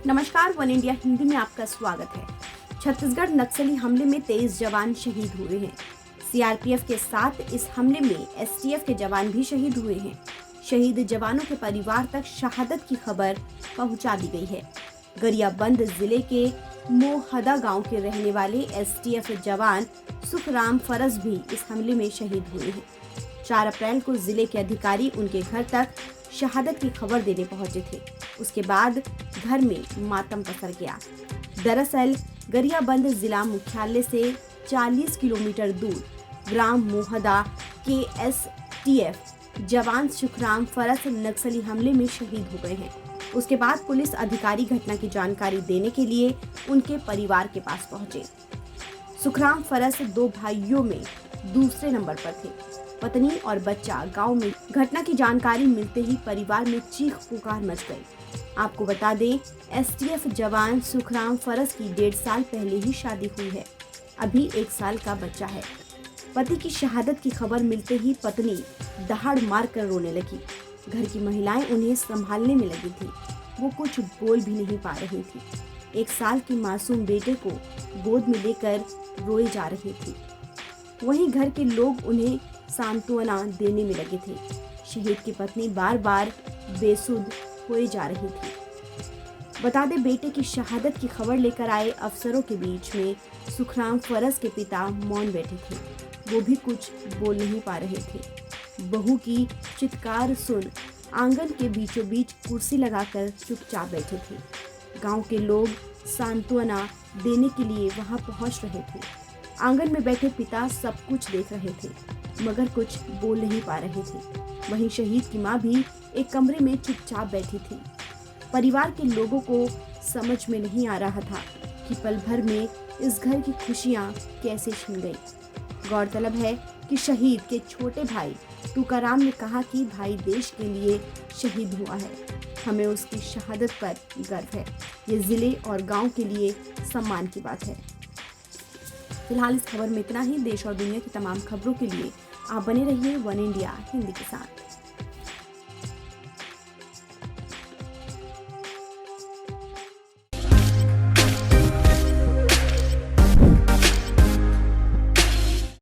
नमस्कार, one India Hindi में आपका स्वागत है। छत्तीसगढ़ नक्सली हमले में 23 जवान शहीद हुए हैं। सीआरपीएफ के साथ इस हमले में एसटीएफ के जवान भी शहीद हुए हैं। शहीद जवानों के परिवार तक शहादत की खबर पहुंचा दी गई है। गरियाबंद जिले के मोहदा गांव के रहने वाले एसटीएफ जवान सुखराम फरस भी इस हमले में शहीद हुए हैं। 4 अप्रैल को जिले के अधिकारी उनके घर तक शहादत की खबर देने पहुंचे थे। उसके बाद घर में मातम पसर गया। दरअसल गरियाबंद जिला मुख्यालय से 40 किलोमीटर दूर ग्राम मोहदा के एसटीएफ जवान सुखराम फरस नक्सली हमले में शहीद हो गए हैं। उसके बाद पुलिस अधिकारी घटना की जानकारी देने के लिए उनके परिवार के पास पहुंचे। सुखराम फरस 2 भाइयों में दूसरे नंबर पर थे। पत्नी और बच्चा गांव में घटना की जानकारी मिलते ही परिवार में चीख पुकार मच गई। आपको बता दें, एसटीएफ जवान सुखराम फरस की 1.5 साल पहले ही शादी हुई है। अभी 1 साल का बच्चा है। पति की शहादत की खबर मिलते ही पत्नी दहाड़ मार कर रोने लगी। घर की महिलाएं उन्हें संभालने में लगी थी। वो कुछ बोल भी नहीं पा रही थी। 1 साल की मासूम बेटे को गोद में लेकर रोए जा रही थी। वहीं घर के लोग उन्हें सांत्वना देने में लगे थे। शहीद की पत्नी बार बार बेसुध होए जा रही थी। बता दें, बेटे की शहादत की खबर लेकर आए अफसरों के बीच में सुखराम फरस के पिता मौन बैठे थे। वो भी कुछ बोल नहीं पा रहे थे। बहू की चित्कार सुन आंगन के बीचों बीच कुर्सी लगाकर चुपचाप बैठे थे। गांव के लोग सांत्वना देने के लिए वहां पहुंच रहे थे। आंगन में बैठे पिता सब कुछ देख रहे थे, मगर कुछ बोल नहीं पा रहे थे। वहीं शहीद की मां भी एक कमरे में चुपचाप बैठी थी। परिवार के लोगों को समझ में नहीं आ रहा था कि पल भर में इस घर की खुशियां कैसे छिन गई। गौरतलब है कि शहीद के छोटे भाई तुकाराम ने कहा कि भाई देश के लिए शहीद हुआ है। हमें उसकी शहादत पर गर्व है। ये जिले और गांव के लिए सम्मान की बात है। फिलहाल इस खबर में इतना ही। देश और दुनिया की तमाम खबरों के लिए आप बने रहिए वन इंडिया हिंदी के साथ।